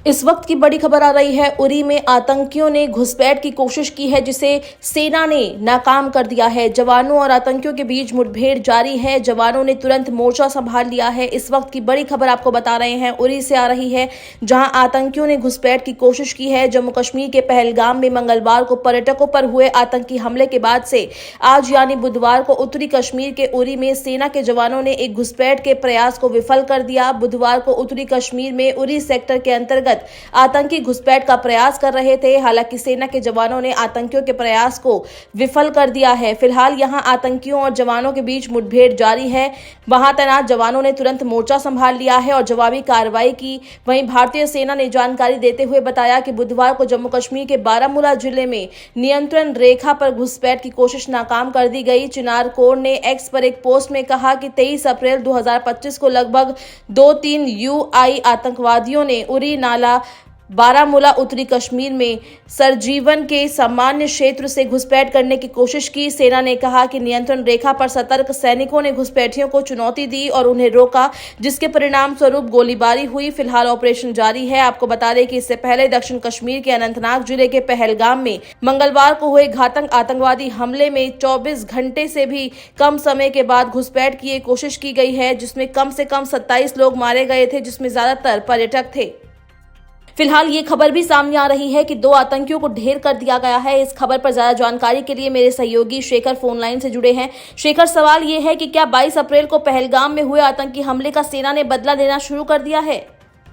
इस वक्त की बड़ी खबर आ रही है। उरी में आतंकियों ने घुसपैठ की कोशिश की है, जिसे सेना ने नाकाम कर दिया है। जवानों और आतंकियों के बीच मुठभेड़ जारी है। जवानों ने तुरंत मोर्चा संभाल लिया है। इस वक्त की बड़ी खबर आपको बता रहे हैं, उरी से आ रही है, जहां आतंकियों ने घुसपैठ की कोशिश की है। जम्मू कश्मीर के पहलगाम में मंगलवार को पर्यटकों पर हुए आतंकी हमले के बाद से आज यानी बुधवार को उत्तरी कश्मीर के उरी में सेना के जवानों ने एक घुसपैठ के प्रयास को विफल कर दिया। बुधवार को उत्तरी कश्मीर में उरी सेक्टर के अंतर्गत आतंकी घुसपैठ का प्रयास कर रहे थे। हालांकि सेना के जवानों ने आतंकियों के प्रयास को विफल कर दिया है। फिलहाल यहां आतंकियों और जवानों के बीच मुठभेड़ जारी है। वहां तैनात जवानों ने तुरंत मोर्चा संभाल लिया है और जवाबी कार्रवाई की। वहीं भारतीय सेना ने जानकारी देते हुए बताया कि बुधवार को जम्मू कश्मीर के बारामूला जिले में नियंत्रण रेखा पर घुसपैठ की कोशिश नाकाम कर दी गई। चिनार कोर ने एक्स पर एक पोस्ट में कहा कि 23 अप्रैल 2025 को लगभग 2-3 यूआई आतंकवादियों ने उरी नाला बारामूला उत्तरी कश्मीर में सरजीवन के सामान्य क्षेत्र से घुसपैठ करने की कोशिश की। सेना ने कहा कि नियंत्रण रेखा पर सतर्क सैनिकों ने घुसपैठियों को चुनौती दी और उन्हें रोका, जिसके परिणाम स्वरूप गोलीबारी हुई। फिलहाल ऑपरेशन जारी है। आपको बता दें कि इससे पहले दक्षिण कश्मीर के अनंतनाग जिले के पहलगाम में मंगलवार को हुए घातक आतंकवादी हमले में 24 घंटे से भी कम समय के बाद घुसपैठ की कोशिश की गई है, जिसमें कम से कम 27 लोग मारे गए थे, जिसमें ज्यादातर पर्यटक थे। फिलहाल ये खबर भी सामने आ रही है कि 2 आतंकियों को ढेर कर दिया गया है। इस खबर पर ज्यादा जानकारी के लिए मेरे सहयोगी शेखर फोन लाइन से जुड़े हैं। शेखर, सवाल ये है कि क्या 22 अप्रैल को पहलगाम में हुए आतंकी हमले का सेना ने बदला लेना शुरू कर दिया है?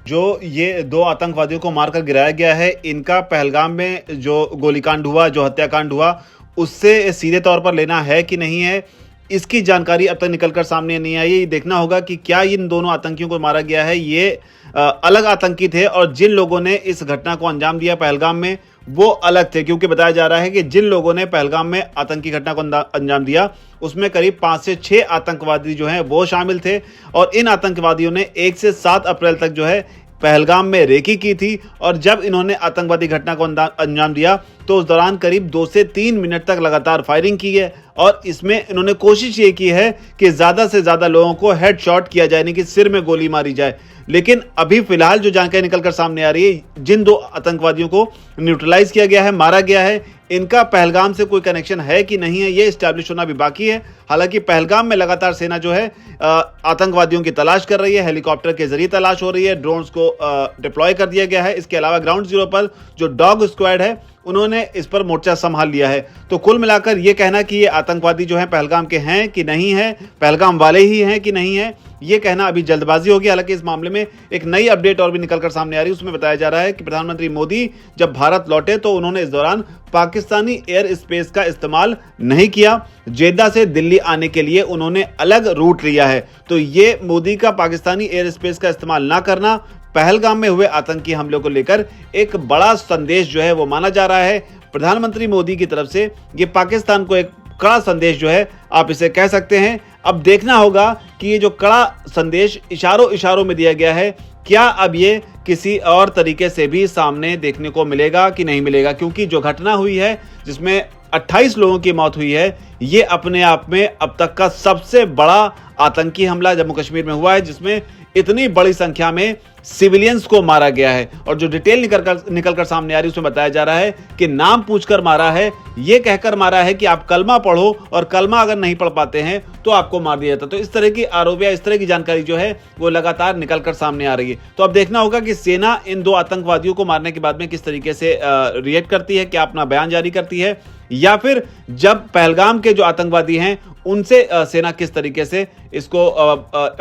जो ये 2 आतंकवादियों को मारकर गिराया गया है, इनका पहलगाम में जो गोलीकांड हुआ, जो हत्याकांड हुआ, उससे सीधे तौर पर लेना है कि नहीं है, इसकी जानकारी अब तक निकलकर सामने नहीं आई। ये देखना होगा कि क्या इन दोनों आतंकियों को मारा गया है, ये अलग आतंकी थे और जिन लोगों ने इस घटना को अंजाम दिया पहलगाम में वो अलग थे। क्योंकि बताया जा रहा है कि जिन लोगों ने पहलगाम में आतंकी घटना को अंजाम दिया उसमें करीब 5 से 6 आतंकवादी जो हैं वो शामिल थे और इन आतंकवादियों ने 1 से 7 अप्रैल तक जो है पहलगाम में रेकी की थी। और जब इन्होंने आतंकवादी घटना को अंजाम दिया तो उस दौरान करीब 2 से 3 मिनट तक लगातार फायरिंग की है और इसमें इन्होंने कोशिश ये की है कि ज़्यादा से ज़्यादा लोगों को हेडशॉट किया जाए, यानी कि सिर में गोली मारी जाए। लेकिन अभी फिलहाल जो जानकारी निकलकर सामने आ रही है, जिन 2 आतंकवादियों को न्यूट्रलाइज किया गया है, मारा गया है, इनका पहलगाम से कोई कनेक्शन है कि नहीं है, ये एस्टैब्लिश होना भी बाकी है। हालांकि पहलगाम में लगातार सेना जो है आतंकवादियों की तलाश कर रही है, हेलीकॉप्टर के जरिए तलाश हो रही है, ड्रोन्स को डिप्लॉय कर दिया गया है। इसके अलावा ग्राउंड जीरो पर जो डॉग स्क्वाड है उन्होंने इस पर मोर्चा संभाल लिया है। तो कुल मिलाकर ये कहना कि ये आतंकवादी जो हैं पहलगाम के हैं कि नहीं है, पहलगाम वाले ही हैं कि नहीं है, ये कहना अभी जल्दबाजी होगी। हालांकि इस मामले में एक नई अपडेट और भी निकलकर सामने आ रही है। उसमें बताया जा रहा है कि प्रधानमंत्री मोदी जब भारत लौटे तो उन्होंने इस दौरान पाकिस्तानी एयर स्पेस का इस्तेमाल नहीं किया। जेद्दा से दिल्ली आने के लिए उन्होंने अलग रूट लिया है। तो ये मोदी का पाकिस्तानी एयर स्पेस का इस्तेमाल ना करना पहलगाम में हुए आतंकी हमलों को लेकर एक बड़ा संदेश जो है वो माना जा रहा है। प्रधानमंत्री मोदी की तरफ से ये पाकिस्तान को एक कड़ा संदेश जो है आप इसे कह सकते हैं। अब देखना होगा कि ये जो कड़ा संदेश इशारों में दिया गया है, क्या अब ये किसी और तरीके से भी सामने देखने को मिलेगा कि नहीं मिलेगा। क्योंकि जो घटना हुई है जिसमें 28 लोगों की मौत हुई है, ये अपने आप में अब तक का सबसे बड़ा आतंकी हमला जम्मू कश्मीर में हुआ है, जिसमें इतनी बड़ी संख्या में सिविलियंस को मारा गया है। और जो डिटेल निकलकर सामने आ रही है उसमें बताया जा रहा है कि नाम पूछकर मारा है, ये कहकर मारा है कि आप कलमा पढ़ो और कलमा अगर नहीं पढ़ पाते हैं तो आपको मार दिया जाता। तो इस तरह की आरोप या इस तरह की जानकारी जो है वो लगातार निकलकर सामने आ रही है। तो अब देखना होगा कि सेना इन 2 आतंकवादियों को मारने के बाद में किस तरीके से रिएक्ट करती है, क्या अपना बयान जारी करती है, या फिर जब पहलगाम के जो आतंकवादी हैं उनसे सेना किस तरीके से इसको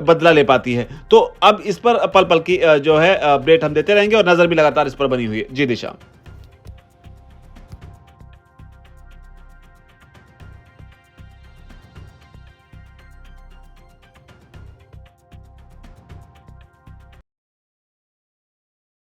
बदला ले पाती है। तो अब इस पर पल पल की जो है अपडेट हम देते रहेंगे और नजर भी लगातार इस पर बनी हुई है। जी दिशा।